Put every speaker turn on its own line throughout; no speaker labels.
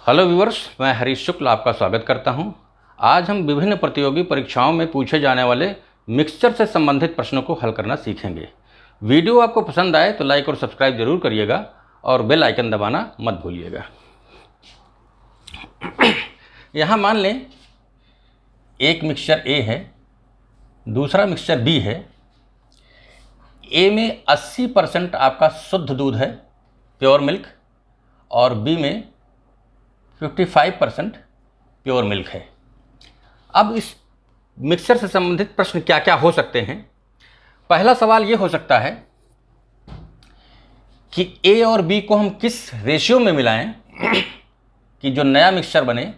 Hello viewers, मैं हरीश शुक्ल आपका स्वागत करता हूं। आज हम विभिन्न प्रतियोगी परीक्षाओं में पूछे जाने वाले मिक्सचर से संबंधित प्रश्नों को हल करना सीखेंगे। वीडियो आपको पसंद आए तो लाइक और सब्सक्राइब जरूर करिएगा और बेल आइकन दबाना मत भूलिएगा। यहाँ मान लें एक मिक्सचर ए है, दूसरा मिक्सचर बी है। ए में 80% आपका शुद्ध दूध है, प्योर मिल्क, और बी में 55% प्योर मिल्क है। अब इस मिक्सचर से संबंधित प्रश्न क्या क्या हो सकते हैं। पहला सवाल ये हो सकता है कि ए और बी को हम किस रेशियो में मिलाएं कि जो नया मिक्सचर बने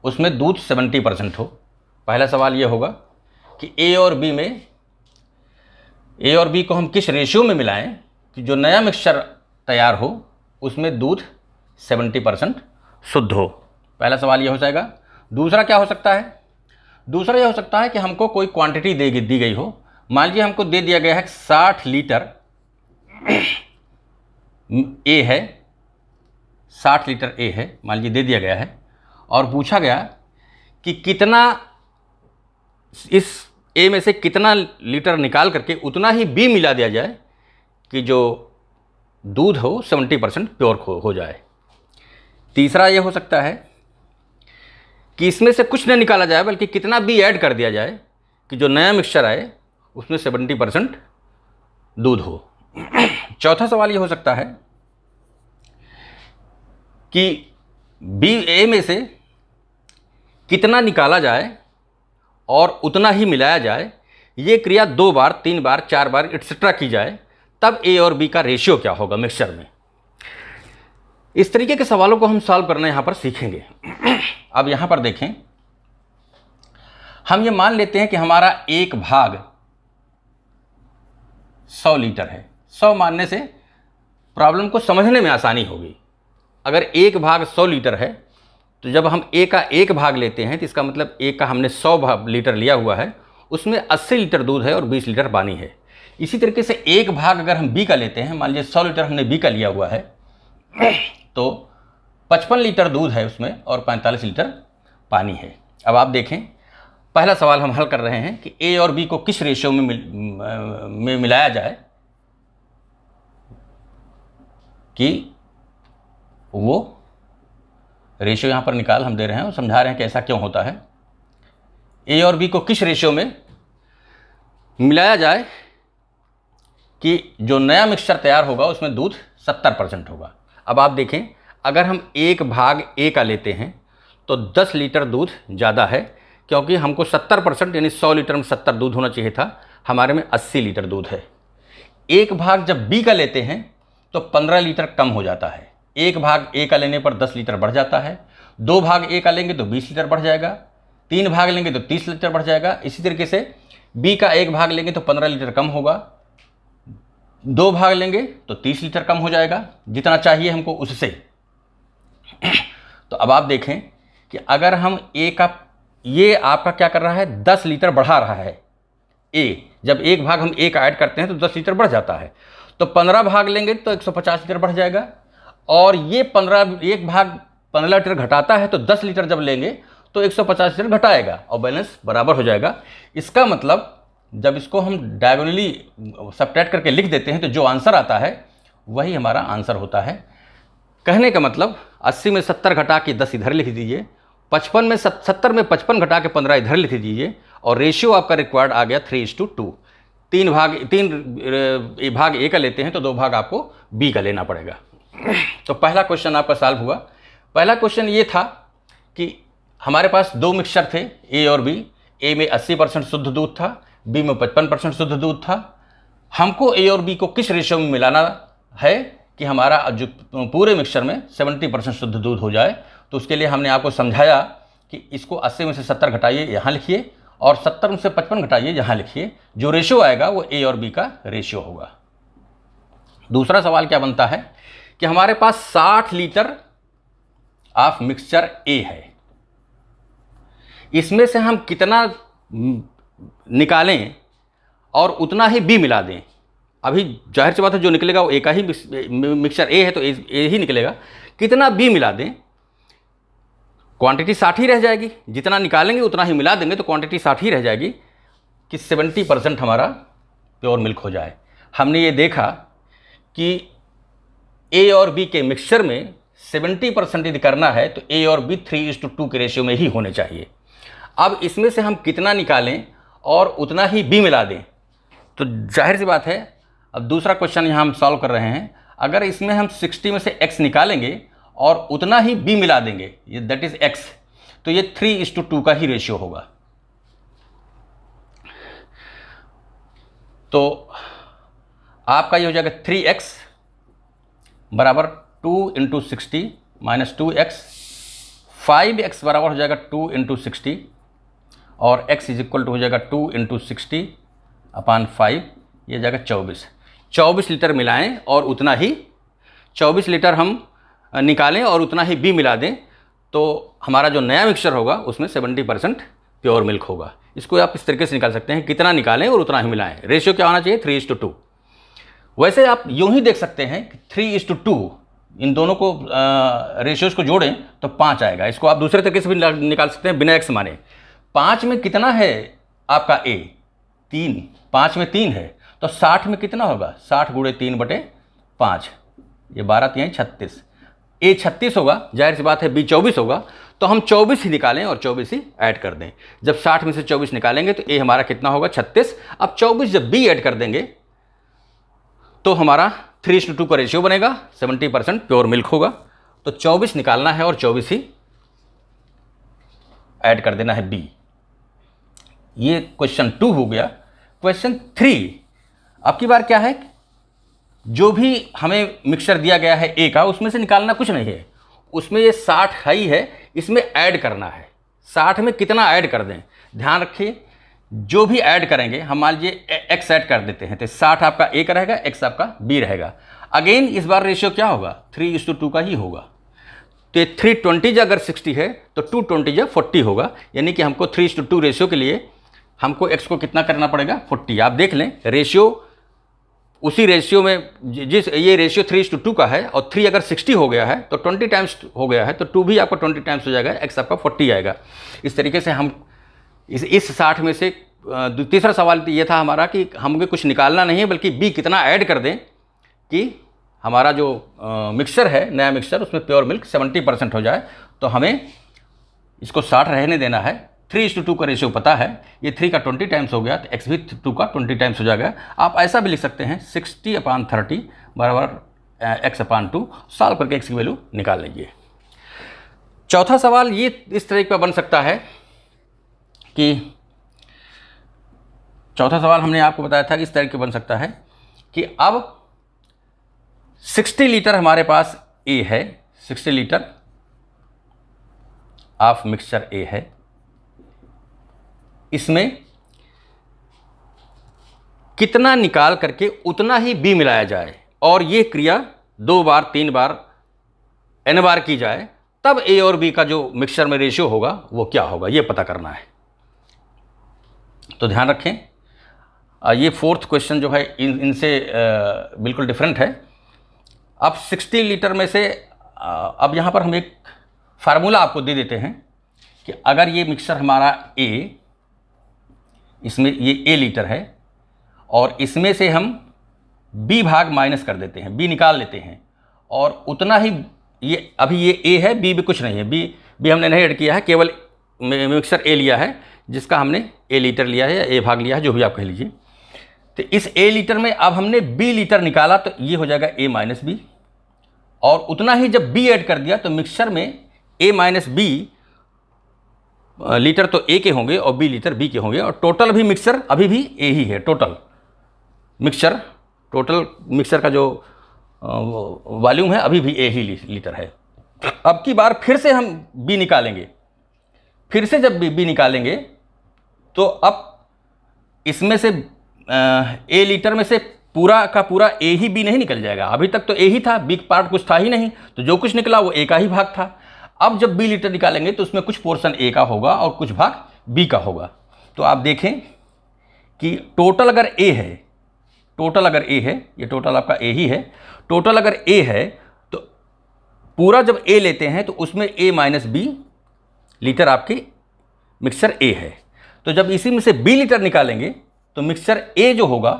उसमें दूध 70% हो। पहला सवाल ये होगा कि ए और बी को हम किस रेशियो में मिलाएं कि जो नया मिक्सचर तैयार हो उसमें दूध 70% शुद्ध हो। पहला सवाल ये हो जाएगा। दूसरा क्या हो सकता है? दूसरा यह हो सकता है कि हमको कोई क्वांटिटी दी गई हो। मान लीजिए हमको दे दिया गया है 60 लीटर ए है, 60 लीटर ए है, मान लीजिए दे दिया गया है, और पूछा गया कि कितना इस ए में से कितना लीटर निकाल करके उतना ही बी मिला दिया जाए कि जो दूध हो 70% प्योर हो जाए। तीसरा यह हो सकता है कि इसमें से कुछ न निकाला जाए बल्कि कितना बी ऐड कर दिया जाए कि जो नया मिक्सचर आए उसमें 70% दूध हो। चौथा सवाल यह हो सकता है कि बी ए में से कितना निकाला जाए और उतना ही मिलाया जाए। ये क्रिया 2 बार, 3 बार, 4 बार एटसेट्रा की जाए, तब ए और बी का रेशियो क्या होगा मिक्सचर में। इस तरीके के सवालों को हम सॉल्व करना यहाँ पर सीखेंगे। अब यहाँ पर देखें, हम ये मान लेते हैं कि हमारा एक भाग 100 लीटर है। 100 मानने से प्रॉब्लम को समझने में आसानी होगी। अगर एक भाग 100 लीटर है तो जब हम ए का एक भाग लेते हैं तो इसका मतलब ए का हमने 100 लीटर लिया हुआ है, उसमें 80 लीटर दूध है और 20 लीटर पानी है। इसी तरीके से एक भाग अगर हम बी का लेते हैं, मान लीजिए 100 लीटर हमने बी का लिया हुआ है, तो 55 लीटर दूध है उसमें और 45 लीटर पानी है। अब आप देखें, पहला सवाल हम हल कर रहे हैं कि ए और बी को किस रेशियो में मिलाया जाए कि वो रेशियो यहाँ पर निकाल हम दे रहे हैं और समझा रहे हैं कि ऐसा क्यों होता है। ए और बी को किस रेशियो में मिलाया जाए कि जो नया मिक्सचर तैयार होगा उसमें दूध 70% होगा। अब आप देखें, अगर हम एक भाग ए का लेते हैं तो 10 लीटर दूध ज़्यादा है, क्योंकि हमको 70% यानी 100 लीटर में 70 दूध होना चाहिए था, हमारे में 80 लीटर दूध है। एक भाग जब बी का लेते हैं तो 15 लीटर कम हो जाता है। एक भाग ए का लेने पर 10 लीटर बढ़ जाता है। 2 भाग ए का लेंगे तो 20 लीटर बढ़ जाएगा। 3 भाग लेंगे तो 30 लीटर बढ़ जाएगा। इसी तरीके से बी का एक भाग लेंगे तो 15 लीटर कम होगा। 2 भाग लेंगे तो 30 लीटर कम हो जाएगा, जितना चाहिए हमको उससे। तो अब आप देखें कि अगर हम ए का, ये आपका क्या कर रहा है, 10 लीटर बढ़ा रहा है ए। जब एक भाग हम ए का ऐड करते हैं तो 10 लीटर बढ़ जाता है, तो 15 भाग लेंगे तो 150 लीटर बढ़ जाएगा। और ये एक भाग 15 लीटर घटाता है तो 10 लीटर जब लेंगे तो 150 लीटर घटाएगा और बैलेंस बराबर हो जाएगा। इसका मतलब जब इसको हम डायगोनली सबट्रैक्ट करके लिख देते हैं तो जो आंसर आता है वही हमारा आंसर होता है। कहने का मतलब 80 में 70 घटा के 10 इधर लिख दीजिए, 70 में 55 घटा के 15 इधर लिख दीजिए, और रेशियो आपका रिक्वायर्ड आ गया 3:2। 3 भाग ए का लेते हैं तो 2 भाग आपको बी का लेना पड़ेगा। तो पहला क्वेश्चन आपका सॉल्व हुआ। पहला क्वेश्चन ये था कि हमारे पास 2 मिक्सचर थे, ए और बी। ए में 80% शुद्ध दूध था, बी में 55% शुद्ध दूध था। हमको ए और बी को किस रेशियो में मिलाना है कि हमारा जो पूरे मिक्सचर में 70% शुद्ध दूध हो जाए। तो उसके लिए हमने आपको समझाया कि इसको 80 में से 70 घटाइए, यहाँ लिखिए, और 70 में से 55 घटाइए, यहाँ लिखिए। जो रेशियो आएगा वो ए और बी का रेशियो होगा। दूसरा सवाल क्या बनता है कि हमारे पास 60 लीटर ऑफ मिक्सचर ए है। इसमें से हम कितना निकालें और उतना ही बी मिला दें। अभी जाहिर सी बात है जो निकलेगा वो ए का ही मिक्सचर ए है तो ए ही निकलेगा। कितना बी मिला दें क्वांटिटी 60 ही रह जाएगी, जितना निकालेंगे उतना ही मिला देंगे तो क्वांटिटी 60 ही रह जाएगी कि 70% हमारा प्योर मिल्क हो जाए। हमने ये देखा कि ए और बी के मिक्सचर में 70% यदि करना है तो ए और बी 3:2 के रेशियो में ही होने चाहिए। अब इसमें से हम कितना निकालें और उतना ही बी मिला दें, तो जाहिर सी बात है अब दूसरा क्वेश्चन यहाँ हम सॉल्व कर रहे हैं। अगर इसमें हम 60 में से x निकालेंगे और उतना ही b मिला देंगे, ये दैट इज x, तो ये 3:2 का ही रेशियो होगा। तो आपका ये हो जाएगा 3x बराबर 2 × 60 माइनस 2x, 5x बराबर हो जाएगा 2 × 60 और x इज इक्वल टू हो जाएगा 2 × 60 अपान 5, ये जाएगा 24 लीटर मिलाएं और उतना ही 24 लीटर हम निकालें और उतना ही बी मिला दें, तो हमारा जो नया मिक्सचर होगा उसमें 70% प्योर मिल्क होगा। इसको आप इस तरीके से निकाल सकते हैं, कितना निकालें और उतना ही मिलाएं। रेशियो क्या होना चाहिए? 3:2। वैसे आप यूं ही देख सकते हैं कि 3:2 इन दोनों को रेशियोज को जोड़ें तो 5 आएगा। इसको आप दूसरे तरीके से भी निकाल सकते हैं बिना एक्स माने। 5 में कितना है आपका ए? 3। 5 में 3 है तो 60 में कितना होगा? 60 × 3/5, ये 12 3 36, ए 36 होगा, जाहिर सी बात है बी 24 होगा, तो हम 24 ही निकालें और 24 ही ऐड कर दें। जब 60 में से 24 निकालेंगे तो ए हमारा कितना होगा? 36। अब 24 जब बी ऐड कर देंगे तो हमारा 3:2 का रेशियो बनेगा, 70% प्योर मिल्क होगा। तो 24 निकालना है और 24 ही ऐड कर देना है बी। ये क्वेश्चन 2 हो गया। क्वेश्चन 3 अब की बार क्या है? जो भी हमें मिक्सचर दिया गया है ए का, उसमें से निकालना कुछ नहीं है, उसमें ये 60 ही है, इसमें ऐड करना है। 60 में कितना ऐड कर दें? ध्यान रखिए, जो भी ऐड करेंगे, हम मान लीजिए एक्स ऐड कर देते हैं तो 60 आपका ए का रहेगा, एक्स आपका बी रहेगा। अगेन इस बार रेशियो क्या होगा? 3:2 का ही होगा। तो 320 जो अगर 60 है तो 220 जो 40 होगा, यानी कि हमको 3:2 रेशियो के लिए हमको एक्स को कितना करना पड़ेगा? 40। आप देख लें रेशियो उसी रेशियो में, जिस ये रेशियो 3:2 का है और 3 अगर 60 हो गया है तो 20 टाइम्स हो गया है, तो 2 भी आपका 20 टाइम्स हो जाएगा, एक्स आपका 40 आएगा। इस तरीके से हम इस 60 में से तीसरा सवाल ये था हमारा कि हमें कुछ निकालना नहीं है बल्कि बी कितना ऐड कर दें कि हमारा जो मिक्सचर है, नया मिक्सचर, उसमें प्योर मिल्क 70% हो जाए। तो हमें इसको 60 रहने देना है। 3:2 का रेशियो पता है, ये 3 का 20 टाइम्स हो गया तो एक्स भी 2 का 20 टाइम्स हो जाएगा। आप ऐसा भी लिख सकते हैं 60/30 बराबर x/2, सॉल्व करके एक्स की वैल्यू निकाल लीजिए। चौथा सवाल ये इस तरीके का बन सकता है कि चौथा सवाल हमने आपको बताया था कि इस तरीके बन सकता है कि अब 60 लीटर हमारे पास ए है, 60 लीटर ऑफ मिक्सचर ए है, इसमें कितना निकाल करके उतना ही बी मिलाया जाए और ये क्रिया 2 बार 3 बार n बार की जाए, तब ए और बी का जो मिक्सचर में रेशियो होगा वो क्या होगा, ये पता करना है। तो ध्यान रखें, ये 4th क्वेश्चन जो है इनसे बिल्कुल डिफरेंट है। अब 60 लीटर में से अब यहाँ पर हम एक फार्मूला आपको दे देते हैं कि अगर ये मिक्सचर हमारा ए, इसमें ये ए लीटर है और इसमें से हम बी भाग माइनस कर देते हैं, बी निकाल लेते हैं और उतना ही ये अभी ये ए है, बी भी कुछ नहीं है, बी हमने नहीं ऐड किया है, केवल मिक्सचर ए लिया है जिसका हमने ए लीटर लिया है या ए भाग लिया है, जो भी आप कह लीजिए। तो इस ए लीटर में अब हमने बी लीटर निकाला तो ये हो जाएगा ए माइनस बी, और उतना ही जब बी ऐड कर दिया तो मिक्सचर में ए माइनस बी लीटर तो ए के होंगे और बी लीटर बी के होंगे, और टोटल भी मिक्सचर अभी भी ए ही है। टोटल मिक्सचर का जो वॉल्यूम है अभी भी ए ही लीटर है। अब की बार फिर से हम बी निकालेंगे, फिर से जब बी निकालेंगे तो अब इसमें से ए लीटर में से पूरा का पूरा ए ही बी नहीं निकल जाएगा। अभी तक तो ए ही था, बी पार्ट कुछ था ही नहीं, तो जो कुछ निकला वो ए का ही भाग था। अब जब बी लीटर निकालेंगे तो उसमें कुछ पोर्शन ए का होगा और कुछ भाग बी का होगा। तो आप देखें कि टोटल अगर ए है, ये टोटल आपका ए ही है, टोटल अगर ए है तो पूरा जब ए लेते हैं तो उसमें ए माइनस बी लीटर आपकी मिक्सचर ए है। तो जब इसी में से बी लीटर निकालेंगे तो मिक्सचर ए जो होगा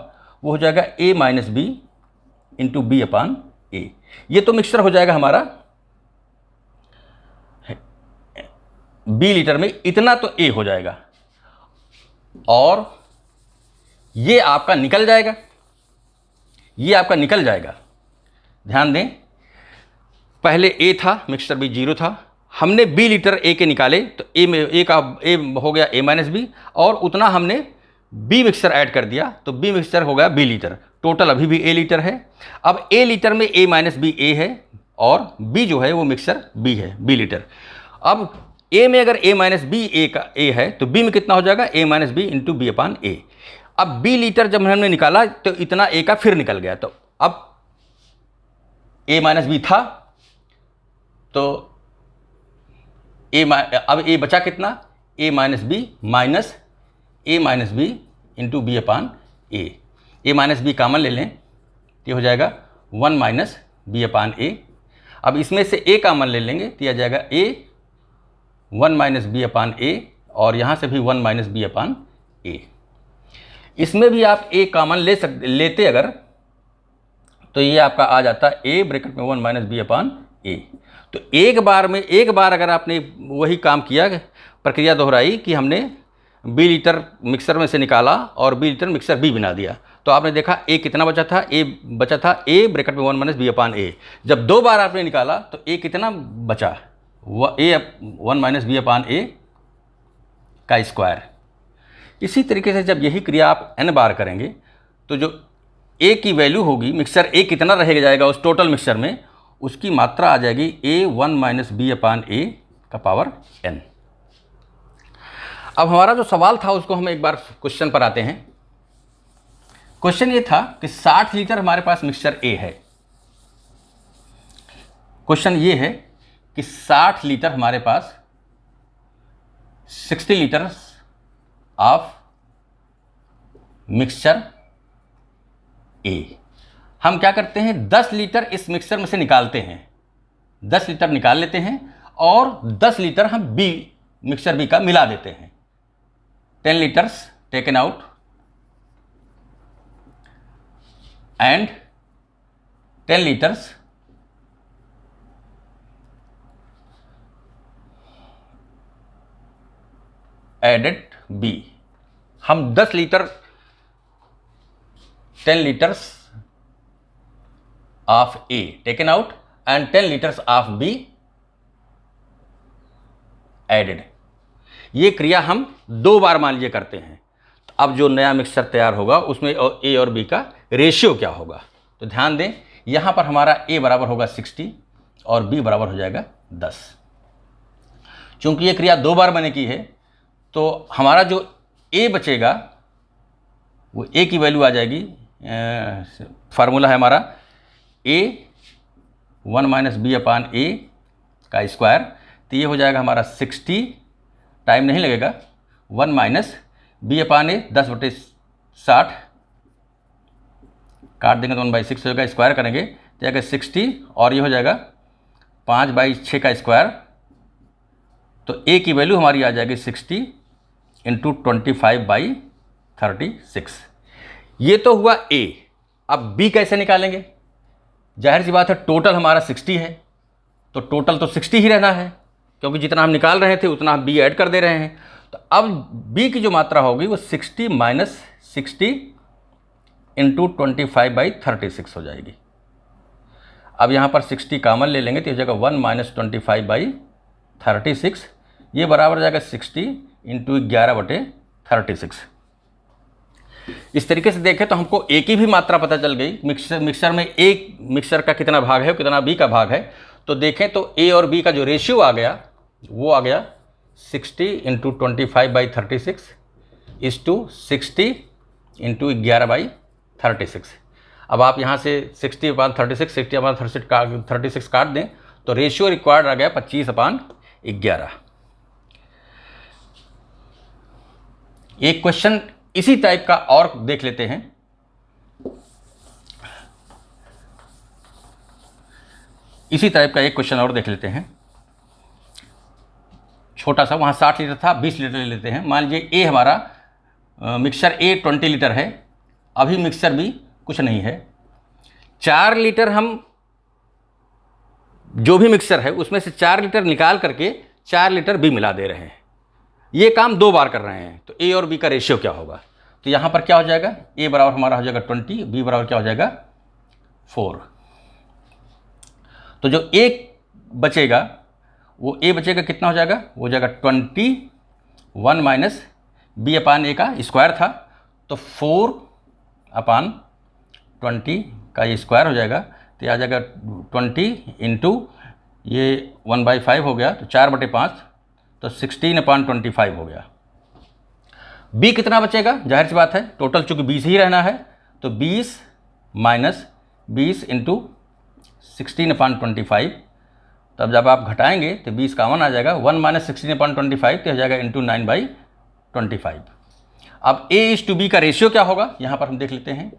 वो हो जाएगा ए माइनस बी इंटू बी अपान ए। ये तो मिक्सचर हो जाएगा हमारा बी लीटर में, इतना तो ए हो जाएगा, और ये आपका निकल जाएगा, ये आपका निकल जाएगा। ध्यान दें, पहले ए था, मिक्सचर बी 0 था, हमने बी लीटर ए के निकाले तो ए में ए का ए हो गया ए माइनस बी, और उतना हमने बी मिक्सचर ऐड कर दिया तो बी मिक्सचर हो गया बी लीटर। टोटल अभी भी ए लीटर है। अब ए लीटर में ए माइनस बी ए है और बी जो है वो मिक्सचर बी है, बी लीटर। अब ए में अगर ए माइनस बी ए का ए है तो बी में कितना हो जाएगा ए माइनस बी इंटू बी अपान ए। अब बी लीटर जब हमने निकाला तो इतना ए का फिर निकल गया, तो अब ए माइनस बी था तो अब ए बचा कितना, ए माइनस बी इंटू बी अपान ए। ए माइनस बी कामन ले लें तो ये हो जाएगा 1 माइनस बी अपान ए। अब इसमें से ए कामन ले लेंगे तो यह आ जाएगा ए 1 माइनस बी अपान ए, और यहाँ से भी 1 माइनस बी अपान ए। इसमें भी आप ए कामन लेते अगर तो ये आपका आ जाता ए ब्रैकेट में 1 माइनस बी अपान ए। तो एक बार अगर आपने वही काम किया, प्रक्रिया दोहराई कि हमने बी लीटर मिक्सर में से निकाला और बी लीटर मिक्सर बी बना दिया, तो आपने देखा ए कितना बचा था, ए ब्रैकेट में 1 माइनस बी अपान ए। जब 2 बार आपने निकाला तो ए कितना बचा, ए 1 माइनस बी अपान ए का स्क्वायर। इसी तरीके से जब यही क्रिया आप n बार करेंगे तो जो ए की वैल्यू होगी, मिक्सचर ए कितना रह जाएगा उस टोटल मिक्सचर में, उसकी मात्रा आ जाएगी ए 1 माइनस बी अपान ए का पावर n। अब हमारा जो सवाल था उसको हम एक बार क्वेश्चन पर आते हैं। क्वेश्चन ये था कि 60 लीटर हमारे पास मिक्सचर ए है। क्वेश्चन ये है कि 60 लीटर हमारे पास 60 लीटर ऑफ मिक्सचर ए। हम क्या करते हैं, 10 लीटर इस मिक्सचर में से निकालते हैं, 10 लीटर निकाल लेते हैं और 10 लीटर हम बी मिक्सचर बी का मिला देते हैं। 10 litres taken out and 10 litres added B. हम 10 litre 10 litres of A taken out and 10 litres of B added. ये क्रिया हम 2 बार मान लीजिए करते हैं। तो अब जो नया मिक्सचर तैयार होगा उसमें ए और बी का रेशियो क्या होगा, तो ध्यान दें यहां पर हमारा ए बराबर होगा 60 और बी बराबर हो जाएगा 10। चूंकि ये क्रिया 2 बार मैंने की है तो हमारा जो ए बचेगा वो ए की वैल्यू आ जाएगी, फार्मूला है हमारा ए 1 माइनस बी अपान ए का स्क्वायर। तो ये हो जाएगा हमारा 60, टाइम नहीं लगेगा, 1 माइनस बी अपान ए 10/60 काट देंगे तो 1/6 हो जाएगा, स्क्वायर करेंगे तो जाएगा 60 और ये हो जाएगा 5/6 का स्क्वायर। तो ए की वैल्यू हमारी आ जाएगी 60 इंटू 25/36। ये तो हुआ ए। अब बी कैसे निकालेंगे, जाहिर सी बात है टोटल हमारा 60 है तो टोटल तो 60 ही रहना है, क्योंकि जितना हम निकाल रहे थे उतना हम बी ऐड कर दे रहे हैं। तो अब बी की जो मात्रा होगी वो 60 माइनस 60 इंटू 25/36 हो जाएगी। अब यहाँ पर 60 कामन ले लेंगे तो हो जाएगा 1 माइनस 25/36, ये बराबर हो जाएगा 60 इंटू 11/36। इस तरीके से देखें तो हमको ए की भी मात्रा पता चल गई, मिक्सर में एक मिक्सर का कितना भाग है कितना बी का भाग है। तो देखें तो ए और बी का जो रेशियो आ गया वो आ गया 60 इंटू 25/36 इज टू 60 इंटू 11/36। अब आप यहाँ से 60/36 60/36 काट दें तो रेशियो रिक्वायर्ड आ गया 25/11। एक क्वेश्चन इसी टाइप का और देख लेते हैं। इसी टाइप का एक क्वेश्चन और देख लेते हैं। छोटा सा, वहाँ 60 लीटर था, 20 लीटर ले लेते हैं। मान लीजिए ए हमारा मिक्सर ए 20 लीटर है, अभी मिक्सर भी कुछ नहीं है। 4 लीटर हम जो भी मिक्सर है उसमें से 4 लीटर निकाल करके 4 लीटर बी मिला दे रहे हैं। ये काम 2 बार कर रहे हैं, तो ए और बी का रेशियो क्या होगा? तो यहाँ पर क्या हो जाएगा? ए बराबर हमारा हो जाएगा 20, बी बराबर क्या हो जाएगा 4। तो जो ए बचेगा वो ए बचेगा कितना हो जाएगा? वो हो जाएगा 21 माइनस बी अपान ए का स्क्वायर था, तो 4 अपान 20 का ये स्क्वायर हो जाएगा, तो ये आ जाएगा 20 इंटू ये 1/5 हो गया, तो 4/5, तो 16/25 हो गया। बी कितना बचेगा? जाहिर सी बात है, टोटल चूँकि 20 ही रहना है, तो 20 माइनस 20 इंटू 16/25, तब जब आप घटाएंगे तो 20 कॉमन आ जाएगा, 1 माइनस 16/25 तो हो जाएगा इंटू 9/25। अब ए इज टू बी का रेशियो क्या होगा? यहाँ पर हम देख लेते हैं।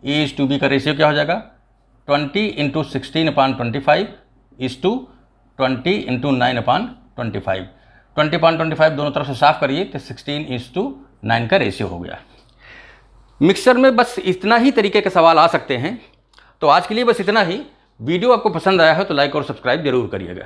ए इज टू बी का रेशियो क्या हो जाएगा? 20 इंटू 16/25 इज टू 20 इंटू 9/25। 20/25 दोनों तरफ से साफ करिए तो 16:9 का रेशियो हो गया। मिक्सर में बस इतना ही तरीके के सवाल आ सकते हैं। तो आज के लिए बस इतना ही। वीडियो आपको पसंद आया हो तो लाइक और सब्सक्राइब जरूर करिएगा।